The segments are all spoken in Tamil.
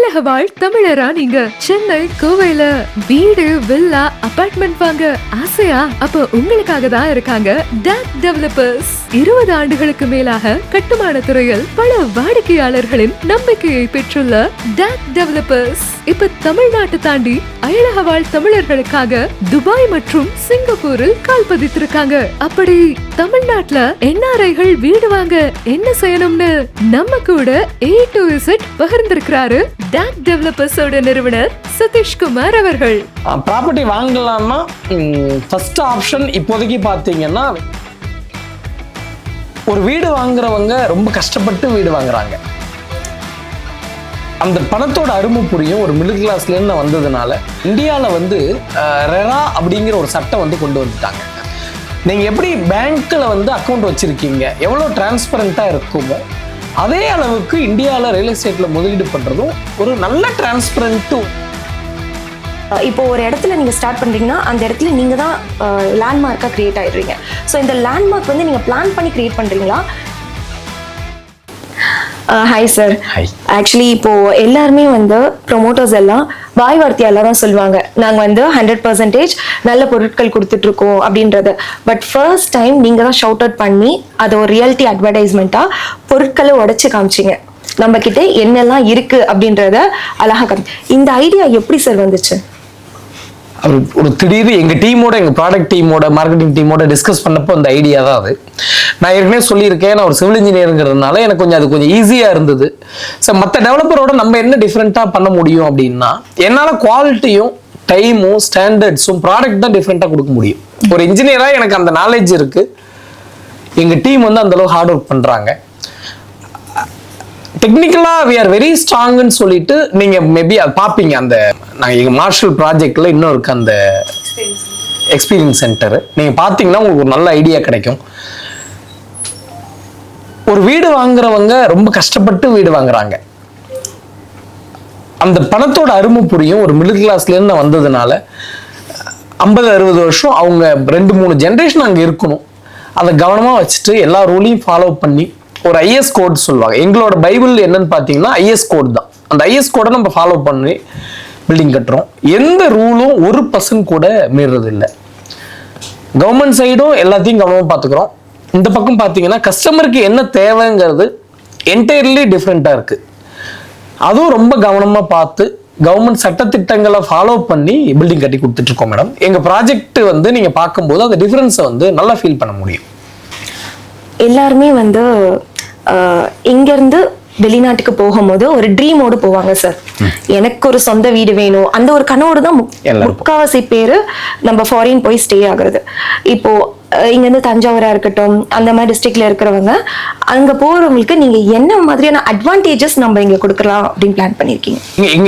அயலக வாழ் தமிழரா நீங்க சென்னை கோவையில வீடு வில்லா அபார்ட்மெண்ட் வாங்க ஆசையா? அப்ப உங்களுக்காக தான் இருக்காங்க டாக் டெவலப்பர்ஸ். 20 ஆண்டுகளுக்கு மேலாக கட்டுமான துறையில் பல வாடிக்கையாளர்களின் நம்பிக்கையை பெற்றுள்ள டாக் டெவலப்பர்ஸ் இப்ப தமிழ்நாட்டை தாண்டி அயலக வாழ் தமிழர்களுக்காக துபாய் மற்றும் சிங்கப்பூரில் கால் பதித்திருக்காங்க. அப்படி தமிழ்நாட்டுல என்ஆர்ஐகள் வீடு வாங்க என்ன செய்யணும்னு நம்ம கூட A to Z பகிர்ந்திருக்கிறாரு டாக் டெவலப்பர்ஸோட நிறுவனர் சதீஷ்குமார் அவர்கள். ப்ராப்பர்ட்டி வாங்கலாம்னா ஃபர்ஸ்ட் ஆப்ஷன் இப்போதைக்கு பார்த்தீங்கன்னா, ஒரு வீடு வாங்குறவங்க ரொம்ப கஷ்டப்பட்டு வீடு வாங்குறாங்க. அந்த பணத்தோட அருமை புரியும். ஒரு மிடில் கிளாஸ்லேருந்து வந்ததுனால இந்தியாவில் ரெரா அப்படிங்கிற ஒரு சட்டம் கொண்டு வந்துட்டாங்க. நீங்கள் எப்படி பேங்க்கில் அக்கௌண்ட் வச்சுருக்கீங்க, எவ்வளோ டிரான்ஸ்பரண்ட்டாக இருக்குமோ அதே அளவுக்கு இந்தியாவில் ரியல் எஸ்டேட்டில் முதலீடு பண்ணுறதும் ஒரு நல்ல டிரான்ஸ்பரண்ட்டு. இப்போ ஒரு இடத்துல நீங்கள் ஸ்டார்ட் பண்ணுறீங்கன்னா அந்த இடத்துல நீங்கள் தான் லேண்ட்மார்க்காக க்ரியேட் ஆகிடுறீங்க. ஸோ இந்த லேண்ட்மார்க் நீங்கள் பிளான் பண்ணி க்ரியேட் பண்ணுறீங்களா? Hi sir. ஆக்சுவலி இப்போது எல்லாருமே ப்ரொமோட்டர்ஸ் எல்லாம் வாய் வார்த்தையெல்லாம் தான் சொல்லுவாங்க, நாங்கள் 100% நல்ல பொருட்கள் கொடுத்துட்ருக்கோம் அப்படின்றது. பட் ஃபர்ஸ்ட் டைம் நீங்கள் தான் ஷவுட் அவுட் பண்ணி அதை ஒரு ரியாலிட்டி அட்வர்டைஸ்மெண்ட்டாக பொருட்களை உடச்சி காமிச்சிங்க. நம்மக்கிட்ட என்னெல்லாம் இருக்குது அப்படின்றத அழகாக இந்த ஐடியா எப்படி சார் வந்துச்சு? ஒரு திடீர்னு எங்கள் டீமோட, எங்கள் ப்ராடக்ட் டீமோட, மார்க்கெட்டிங் டீமோட டிஸ்கஸ் பண்ணப்போ அந்த ஐடியா தான் அது. நான் ஏற்கனவே சொல்லியிருக்கேன், நான் ஒரு சிவில் இன்ஜினியருங்கிறதுனால எனக்கு கொஞ்சம் ஈஸியாக இருந்தது. ஸோ மற்ற டெவலப்பரோட நம்ம என்ன டிஃப்ரெண்ட்டாக பண்ண முடியும் அப்படின்னா, என்னால் குவாலிட்டியும் டைமும் ஸ்டாண்டர்ட்ஸும் ப்ராடக்ட் தான் டிஃப்ரெண்ட்டாக கொடுக்க முடியும். ஒரு இன்ஜினியராக எனக்கு அந்த நாலேஜ் இருக்குது. எங்கள் டீம் அந்தளவு ஹார்ட் ஒர்க் பண்ணுறாங்க. டெக்னிக்கலாக வி ஆர் வெரி ஸ்ட்ராங்குன்னு சொல்லிட்டு நீங்கள் மேபி அதை பார்ப்பீங்க. நாங்கள் எங்கள் மார்ஷல் ப்ராஜெக்டில் இன்னும் இருக்குது அந்த எக்ஸ்பீரியன்ஸ் சென்டரு. நீங்கள் பார்த்தீங்கன்னா உங்களுக்கு ஒரு நல்ல ஐடியா கிடைக்கும். ஒரு வீடு வாங்குறவங்க ரொம்ப கஷ்டப்பட்டு வீடு வாங்குறாங்க. அந்த பணத்தோட அருமை புரியும். ஒரு மிடில் கிளாஸ்லேருந்து வந்ததுனால 50-60 வருஷம் அவங்க 2-3 ஜென்ரேஷன் அங்கே இருக்கணும். அதை கவனமாக வச்சுட்டு எல்லா ரூலையும் ஃபாலோ பண்ணி ஒரு ஐஎஸ் கோட் சொல்லுவாங்க. எங்களோட பைபிள் என்னன்னு பார்த்தீங்கன்னா ஐஎஸ் கோட் தான். அந்த ஐஎஸ் கோடை நம்ம ஃபாலோ பண்ணி பில்டிங் கட்டுறோம். எந்த ரூலும் 1% கூட மீறுறது இல்லை. கவர்மெண்ட் சைடும் எல்லாத்தையும் கவனமாக பார்த்துக்கிறோம். இந்த பக்கம் பார்த்தீங்கன்னா கஸ்டமருக்கு என்ன தேவைங்கிறது என்டையர்லி டிஃப்ரெண்ட்டாக இருக்குது. அதுவும் ரொம்ப கவனமாக பார்த்து கவர்மெண்ட் சட்டத்திட்டங்களை ஃபாலோ பண்ணி பில்டிங் கட்டி கொடுத்துட்ருக்கோம் மேடம். எங்கள் ப்ராஜெக்ட் நீங்கள் பார்க்கும்போது அந்த டிஃப்ரென்ஸை நல்லா ஃபீல் பண்ண முடியும். எல்லாருமே இங்கேருந்து வெளிநாட்டுக்கு போகும்போது ஒரு ட்ரீமோடு போவாங்க சார். எனக்கு ஒரு சொந்த வீடு வேணும், அந்த ஒரு கனவோடு தான் முக்காவாசி பேர் நம்ம ஃபாரின் போய் ஸ்டே ஆகுறது. இப்போ இங்கேருந்து தஞ்சாவூரா இருக்கட்டும், அந்த மாதிரி டிஸ்ட்ரிக்ட்ல இருக்கிறவங்க அங்கே போகிறவங்களுக்கு நீங்கள் என்ன மாதிரியான அட்வான்டேஜஸ் நம்ம இங்கே கொடுக்கலாம் அப்படின்னு பிளான் பண்ணியிருக்கீங்க?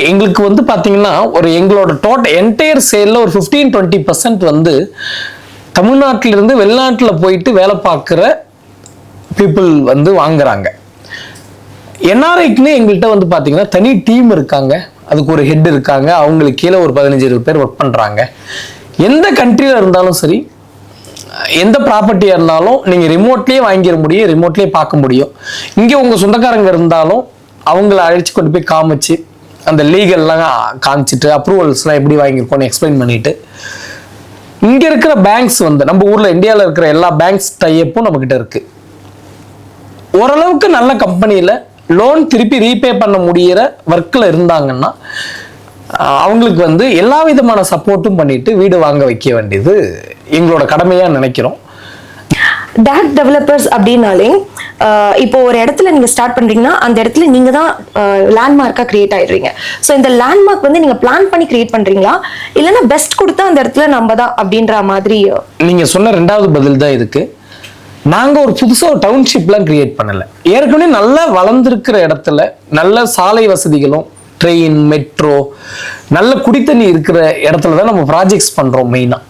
எங்களுக்கு பார்த்தீங்கன்னா எங்களோட டோட்டல் என்டையர் சேலில் ஒரு 15-20% தமிழ்நாட்டிலிருந்து வெளிநாட்டில் போயிட்டு வேலை பார்க்குற பீப்புள் வாங்குறாங்க. என்ஆர்ஐக்குன்னு எங்கள்கிட்ட பார்த்தீங்கன்னா தனி டீம் இருக்காங்க. அதுக்கு ஒரு ஹெட் இருக்காங்க. அவங்களுக்கு கீழே ஒரு 15-20 பேர் ஒர்க் பண்ணுறாங்க. எந்த கண்ட்ரியில் இருந்தாலும் சரி, எந்த ப்ராப்பர்ட்டியாக இருந்தாலும் நீங்கள் ரிமோட்லேயே வாங்கிட முடியும், ரிமோட்லேயே பார்க்க முடியும். இங்கே உங்கள் சொந்தக்காரங்க இருந்தாலும் அவங்கள அழைச்சி கொண்டு போய் காமிச்சு அந்த லீகல்லாம் காமிச்சிட்டு அப்ரூவல்ஸ்லாம் எப்படி வாங்கியிருக்கோன்னு எக்ஸ்பிளைன் பண்ணிவிட்டு, இங்கே இருக்கிற பேங்க்ஸ் நம்ம ஊரில் இந்தியாவில் இருக்கிற எல்லா பேங்க்ஸ் டைப்பும் நம்மக்கிட்ட இருக்குது. ஓரளவுக்கு நல்ல கம்பெனியில் லோன் திருப்பி ரீபே பண்ண முடியிற ஒர்க்கில் இருந்தாங்கன்னா அவங்களுக்கு எல்லா விதமான சப்போர்ட்டும் பண்ணிட்டு வீடு வாங்க வைக்க வேண்டியது எங்களோட கடமையாக நினைக்கிறோம். டாக் டெவலப்பர்ஸ் அப்படின்னாலே இப்போ ஒரு இடத்துல நீங்கள் ஸ்டார்ட் பண்ணுறீங்கன்னா அந்த இடத்துல நீங்கள் தான் லேண்ட்மார்க்காக க்ரியேட் ஆகிடுறீங்க. ஸோ இந்த லேண்ட்மார்க் நீங்கள் பிளான் பண்ணி க்ரியேட் பண்ணுறீங்களா, இல்லைன்னா பெஸ்ட் கொடுத்தா அந்த இடத்துல நம்ம தான் அப்படின்ற மாதிரி? நீங்கள் சொன்ன 2வது பதில் தான் இதுக்கு. நாங்கள் ஒரு புதுசாக ஒரு டவுன்ஷிப்லாம் கிரியேட் பண்ணலை. ஏற்கனவே நல்லா வளர்ந்துருக்கிற இடத்துல நல்ல சாலை வசதிகளும், ட்ரெயின், மெட்ரோ, நல்ல குடித்தண்ணி இருக்கிற இடத்துல தான் நம்ம ப்ராஜெக்ட்ஸ் பண்ணுறோம் மெயினாக.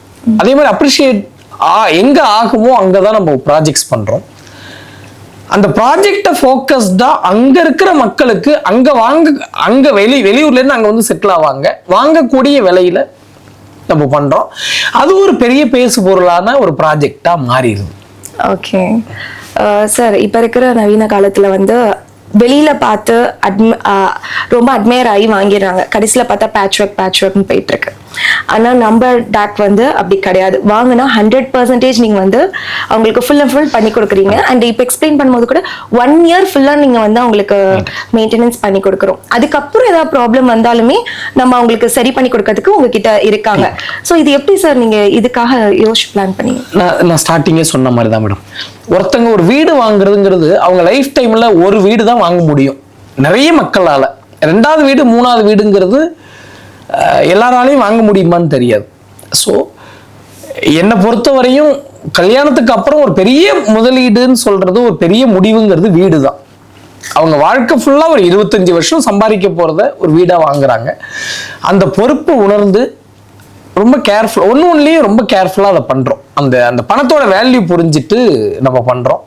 அதே மாதிரி அப்ரிஷியேட் எங்கே ஆகுமோ அங்கே தான் நம்ம ப்ராஜெக்ட்ஸ் பண்ணுறோம். அந்த ப்ராஜெக்டை ஃபோக்கஸ்டாக அங்கே இருக்கிற மக்களுக்கு அங்கே வெளியூர்லேருந்து அங்கே செட்டில் ஆவாங்க, வாங்கக்கூடிய விலையில் நம்ம பண்ணுறோம். அது ஒரு பெரிய பேசு பொருளான ஒரு ப்ராஜெக்டாக மாறிடுது. ஓகே சார், இப்போ இருக்கிற நவீன காலத்தில் வெளியில பார்த்து ரொம்ப அட்மையர் ஆகி வாங்கிடுறாங்க. கடைசியில பார்த்தா பேட்ச் ஒர்க்னு போயிட்டு இருக்கு. ஆனா நம்ம டாக் வந்து அப்படி கிடையாது. வாங்கினா 100% நீங்க வந்து அவங்களுக்கு ஃபுல் அண்ட் ஃபுல் பண்ணி கொடுக்குறீங்க. அண்ட் இப்போ எக்ஸ்பிளைன் பண்ணும்போது கூட 1 year ஃபுல்லா நீங்க வந்து அவங்களுக்கு மெயின்டெனன்ஸ் பண்ணி கொடுக்குறோம். அதுக்கப்புறம் ஏதாவது ப்ராப்ளம் வந்தாலுமே நம்ம அவங்களுக்கு சரி பண்ணி கொடுக்கறதுக்கு உங்ககிட்ட இருக்காங்க. ஸோ இது எப்படி சார் நீங்க இதுக்காக யோசிச்சு பிளான் பண்ணீங்க? நான் ஸ்டார்டிங்கே சொன்ன மாதிரி தான் மேடம். ஒருத்தங்க ஒரு வீடு வாங்குறதுங்கிறது அவங்க லைஃப் டைம்ல ஒரு வீடு தான் வாங்க முடியும் நிறைய மக்களால. 2வது வீடு 3வது வீடுங்கிறது எல்லாராலையும் வாங்க முடியுமான்னு தெரியாது. ஸோ என்னை பொறுத்த வரையும் கல்யாணத்துக்கு அப்புறம் ஒரு பெரிய முதலீடுன்னு சொல்றது, ஒரு பெரிய முடிவுங்கிறது வீடு தான். அவங்க வாழ்க்கை ஃபுல்லா ஒரு 25 வருஷம் சம்பாதிக்க போறத ஒரு வீடா வாங்குறாங்க. அந்த பொறுப்பு உணர்ந்து ரொம்ப கேர்ஃபுல், ஒன்றுலேயும் ரொம்ப கேர்ஃபுல்லாக அதை பண்ணுறோம். அந்த பணத்தோட வேல்யூ புரிஞ்சுட்டு நம்ம பண்ணுறோம்.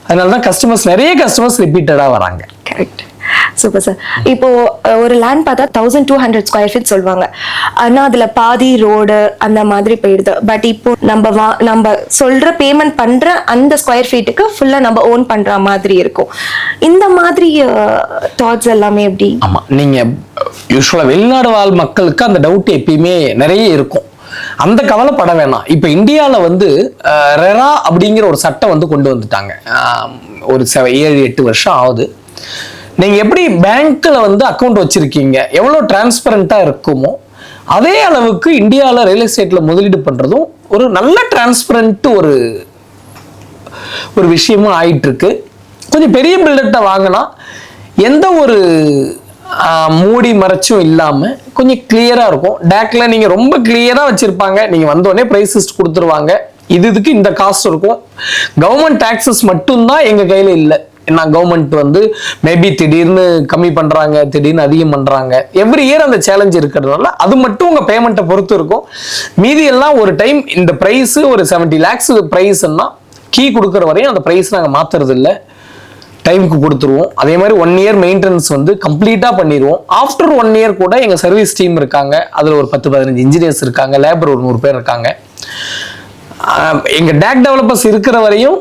அதனால தான் நிறைய கஸ்டமர்ஸ் ரிப்பீட்டடாக வராங்க. Correct, super sir. இப்போ ஒரு லேண்ட் பார்த்தா 1200 ஸ்கொயர் ஃபீட் சொல்லுவாங்க. ஆனால் அதுல பாதி ரோடு அந்த மாதிரி போயிடுது. பட் இப்போ நம்ம சொல்ற பேமெண்ட் பண்ற அந்த ஸ்கொயர் ஃபீட்டுக்கு ஃபுல்லா நம்ம ஓன் பண்ற மாதிரி இருக்கும். இந்த மாதிரி தாட்ஸ் எல்லாமே எப்படி? ஆமா, நீங்க யூஸ்வலா வெளிநாடு வாழ் மக்களுக்கு அந்த டவுட் எப்பயுமே நிறைய இருக்கும். அந்த கவலைப்பட வேணாம். இப்ப இந்தியால வந்து ரெரா அப்படிங்கிற ஒரு சட்டம் வந்து கொண்டு வந்துட்டாங்க. ஒரு 7-8 வருஷம் ஆகுது. நீங்க எப்படி பேங்க்ல வந்து அக்கௌண்ட் வச்சிருக்கீங்க, எவ்வளவு டிரான்ஸ்பரண்டா இருக்குமோ அதே அளவுக்கு இந்தியாவில் ரியல் எஸ்டேட்ல முதலீடு பண்றதும் ஒரு நல்ல டிரான்ஸ்பரண்ட் ஒரு விஷயமும் ஆயிட்டு இருக்கு. கொஞ்சம் பெரிய பில்டர்கிட்ட வாங்கினா எந்த ஒரு மூடி மறைச்சும் இல்லாம கொஞ்சம் கிளியரா இருக்கும். டேக்ல நீங்க ரொம்ப கிளியரா வச்சிருப்பாங்க. நீங்க வந்தோடனே பிரைஸ் லிஸ்ட் கொடுத்துருவாங்க. இதுக்கு இந்த காஸ்ட் இருக்கும். கவர்மெண்ட் டாக்ஸஸ் மட்டும்தான் எங்க கையில இல்லை. ஏன்னா கவர்மெண்ட் வந்து மேபி திடீர்னு கம்மி பண்றாங்க, திடீர்னு அதிகம் பண்றாங்க. எவ்ரி இயர் அந்த சேலஞ்ச் இருக்கிறதுனால அது மட்டும் உங்க பேமெண்ட்டை பொறுத்து இருக்கும். மீதி எல்லாம் ஒரு டைம் இந்த பிரைஸ் ஒரு 70 lakhs பிரைஸ்ன்னா கீ கொடுக்குற வரையும் அந்த பிரைஸ் நாங்கள் மாத்துறது இல்லை, டைமுக்கு கொடுத்துருவோம். அதே மாதிரி 1 year மெயின்டெனன்ஸ் வந்து கம்ப்ளீட்டா பண்ணிடுவோம். ஆஃப்டர் 1 year கூட எங்க சர்வீஸ் டீம் இருக்காங்க. அதுல ஒரு 10-15 இன்ஜினியர்ஸ் இருக்காங்க, லேபர் ஒரு 100 பேர் இருக்காங்க. எங்க டாக் டெவலப்பர்ஸ் இருக்கிற வரையும்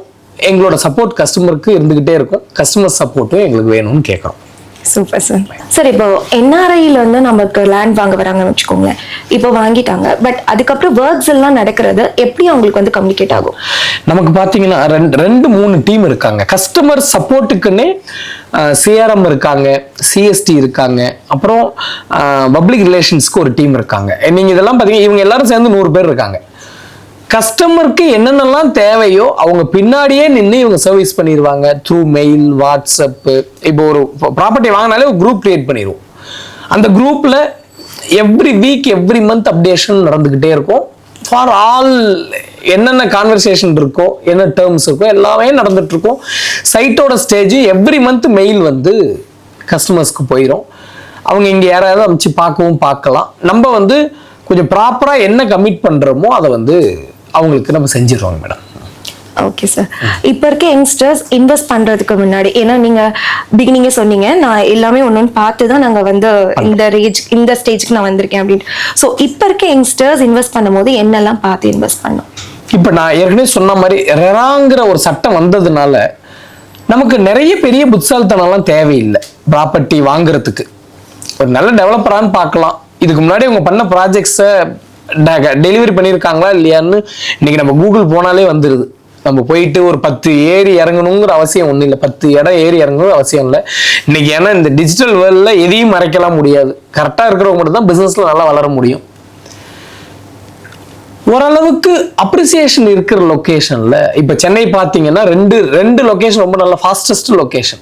எங்களோட சப்போர்ட் கஸ்டமருக்கு இருந்துகிட்டே இருக்கும். கஸ்டமர் சப்போர்ட்டும் எங்களுக்கு வேணும்னு கேட்குறோம். Super sir. சார் இப்போ NRIல வந்து நமக்கு லேண்ட் வாங்க வராங்கன்னு வச்சுக்கோங்களேன். இப்போ வாங்கிட்டாங்க, பட் அதுக்கப்புறம் ஒர்க்ஸ் எல்லாம் நடக்கிறது எப்படி அவங்களுக்கு வந்து கம்யூனிகேட் ஆகும்? நமக்கு பார்த்தீங்கன்னா 2-3 டீம் இருக்காங்க. கஸ்டமர் சப்போர்ட்டுக்குன்னே CRM இருக்காங்க, CST இருக்காங்க, அப்புறம் பப்ளிக் ரிலேஷன்ஸ்க்கு ஒரு டீம் இருக்காங்க. நீங்க இதெல்லாம் பார்த்தீங்கன்னா இவங்க எல்லாரும் சேர்ந்து 100 பேர் இருக்காங்க. கஸ்டமருக்கு என்னென்னலாம் தேவையோ அவங்க பின்னாடியே நின்று இவங்க சர்வீஸ் பண்ணிடுவாங்க. Through mail, WhatsApp. இப்போ ஒரு ப்ராப்பர்ட்டி வாங்கினாலே ஒரு குரூப் கிரியேட் பண்ணிடுவோம். அந்த குரூப்ல every week every month updation நடந்துகிட்டே இருக்கும். ஃபார் ஆல் என்னென்ன கான்வர்சேஷன் இருக்கோ, என்ன டேர்ம்ஸ் இருக்கோ எல்லாமே நடந்துட்டு இருக்கும். சைட்டோட ஸ்டேஜ் எவ்ரி மந்த் மெயில் வந்து கஸ்டமர்ஸ்க்கு போயிடும். அவங்க இங்கே யாராவது அமைச்சு பார்க்கலாம். நம்ம வந்து கொஞ்சம் ப்ராப்பரா என்ன கமிட் பண்றோமோ அதை வந்து அவங்களுக்கு நம்ம செஞ்சிடுவாங்க மேடம். Okay sir. இப்போ இருக்க யங்ஸ்டர்ஸ் இன்வெஸ்ட் பண்றதுக்கு முன்னாடி, ஏன்னா நீங்க பிகினிங்கே சொன்னீங்க நான் எல்லாமே ஒன்னொன்னு பார்த்து தான் நாங்க வந்து இந்த ஸ்டேஜ்க்கு நான் வந்திருக்கேன் அப்படின்ட்டு. ஸோ இப்போ இருக்க யங்ஸ்டர்ஸ் இன்வெஸ்ட் பண்ணும்போது என்னெல்லாம் பார்த்து இன்வெஸ்ட் பண்ணணும்? இப்போ நான் ஏற்கனவே சொன்ன மாதிரி ரெராங்கிற ஒரு சட்டம் வந்ததுனால நமக்கு நிறைய பெரிய புத்தால்தனம்லாம் தேவையில்லை. ப்ராப்பர்ட்டி வாங்குறதுக்கு ஒரு நல்ல டெவலப்பரான்னு பார்க்கலாம். இதுக்கு முன்னாடி அவங்க பண்ண ப்ராஜெக்ட்ஸை டெலிவரி பண்ணியிருக்காங்களா இல்லையான்னு இன்னைக்கு நம்ம கூகுள் போனாலே வந்துடுது. நம்ம போயிட்டு ஒரு 10 ஏறி இறங்கணுங்கிற அவசியம் ஒன்றும் இல்லை, 10 இடம் ஏறி இறங்கணுங்கிற அவசியம் இல்லை இன்னைக்கு. ஏன்னா இந்த டிஜிட்டல் வேர்ல்டில் எதையும் மறைக்கலாம் முடியாது. கரெக்டாக இருக்கிறவங்க மட்டும் தான் பிஸ்னஸில் நல்லா வளர முடியும். ஓரளவுக்கு அப்ரிசியேஷன் இருக்கிற லொக்கேஷன்ல இப்ப சென்னை பார்த்தீங்கன்னா ரெண்டு லொக்கேஷன் ரொம்ப நல்ல ஃபாஸ்டஸ்ட் லொக்கேஷன்.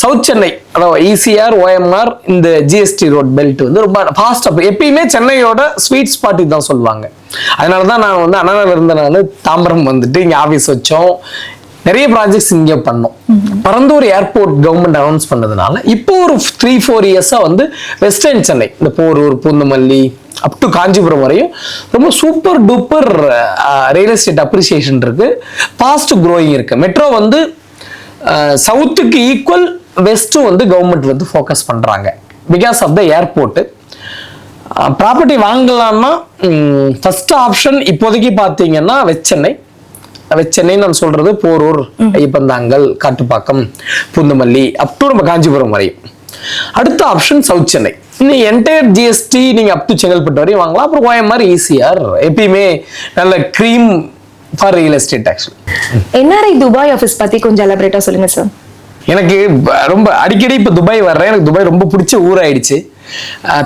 சவுத் சென்னை, அதாவது ECR, OMR, இந்த GST ரோட் பெல்ட் வந்து ரொம்ப ஃபாஸ்ட். எப்பயுமே சென்னையோட ஸ்வீட் ஸ்பாட் தான் சொல்லுவாங்க. அதனாலதான் நான் வந்து அண்ணாநகர் இருந்த நான் தாம்பரம் வந்துட்டு இங்க ஆபீஸ் வச்சோம். நிறைய ப்ராஜெக்ட்ஸ் இங்கே பண்ணோம். பரந்தூர் ஏர்போர்ட் கவர்மெண்ட் அனௌன்ஸ் பண்ணதுனால இப்போ ஒரு 3-4 இயர்ஸா வந்து வெஸ்டர்ன் சென்னை, இந்த போரூர், பூந்தமல்லி அப் டு காஞ்சிபுரம் வரையும் ரொம்ப super duper real estate appreciation இருக்கு. ஃபாஸ்ட் க்ரோயிங் இருக்கு. மெட்ரோ வந்து சவுத்துக்கு ஈக்குவல் வெஸ்ட் வந்து கவர்மெண்ட் வந்து ஃபோக்கஸ் பண்றாங்க because of the airport. Property வாங்கலாம்னா ஃபர்ஸ்ட் ஆப்ஷன் இப்போதைக்கு பார்த்தீங்கன்னா வெஸ்ட் சென்னை, சென்னை நான் சொல்றது போரூர், ஐயப்பந்தாங்கல், காட்டுப்பாக்கம், பூந்தமல்லி அப் டு நம்ம காஞ்சிபுரம் வரையும். அடுத்த ஆப்ஷன் சவுத் சென்னை. நீ என்டையர் ஜிஎஸ்டி நீங்க அப் டு செங்கல்பட்டு வரையும் வாங்கலாம். அப்புறம் OMR ECR எப்பயுமே நல்ல cream for real estate. Actually NRI Dubai office பத்தி கொஞ்சம் எலாபரேட்டா சொல்லுங்க சார். எனக்கு ரொம்ப அடிக்கடி இப்போ துபாய் வர்றேன். எனக்கு துபாய் ரொம்ப பிடிச்ச ஊராயிடுச்சு.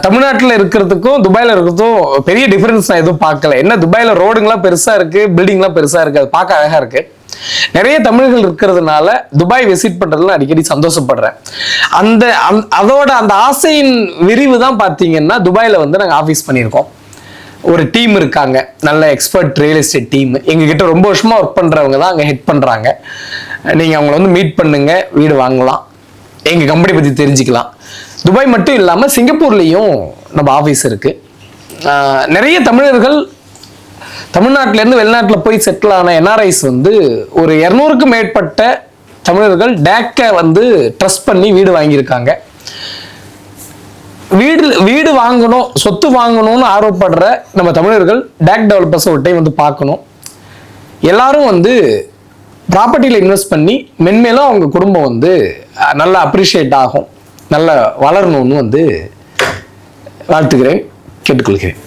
தமிழ்நாட்டில் இருக்கிறதுக்கும் துபாயில் இருக்கிறதுக்கும் பெரிய டிஃபரன்ஸ் நான் எதுவும் பார்க்கல. என்ன துபாயில் ரோடுங்களாம் பெருசாக இருக்கு, பில்டிங்லாம் பெருசாக இருக்கு, அது பார்க்க அழகாக இருக்கு. நிறைய தமிழர்கள் இருக்கிறதுனால துபாய் விசிட் பண்றதுல அடிக்கடி சந்தோஷப்படுறேன். அதோட அந்த ஆசையின் விரிவு தான் பார்த்தீங்கன்னா துபாயில் வந்து நாங்கள் ஆஃபீஸ் பண்ணியிருக்கோம். ஒரு டீம் இருக்காங்க, நல்ல எக்ஸ்பர்ட் ரியல் எஸ்டேட் டீம். எங்ககிட்ட ரொம்ப வருஷமா ஒர்க் பண்றவங்க தான் அங்கே ஹெட் பண்றாங்க. நீங்க அவங்கள வந்து மீட் பண்ணுங்க, வீடு வாங்கலாம், எங்க கம்பெனி பத்தி தெரிஞ்சுக்கலாம். துபாய் மட்டும் இல்லாம சிங்கப்பூர்லயும் நம்ம ஆஃபீஸ் இருக்கு. நிறைய தமிழர்கள் தமிழ்நாட்டில இருந்து வெளிநாட்டில் போய் செட்டில் ஆன NRIs வந்து ஒரு 200க்கும் மேற்பட்ட தமிழர்கள் டேக்கை வந்து ட்ரஸ்ட் பண்ணி வீடு வாங்கியிருக்காங்க. வீடு வாங்கணும், சொத்து வாங்கணும்னு ஆர்வப்படுற நம்ம தமிழர்கள் டேக் டெவலப்பர்ஸ் ஒரு டைம் வந்து பார்க்கணும். எல்லாரும் வந்து ப்ராப்பர்ட்டியில் இன்வெஸ்ட் பண்ணி மென்மேலும் அவங்க குடும்பம் வந்து நல்லா அப்ரிஷியேட் ஆகும், நல்லா வளரணும்னு வந்து வாழ்த்துக்கிறேன், கேட்டுக்கொள்கிறேன்.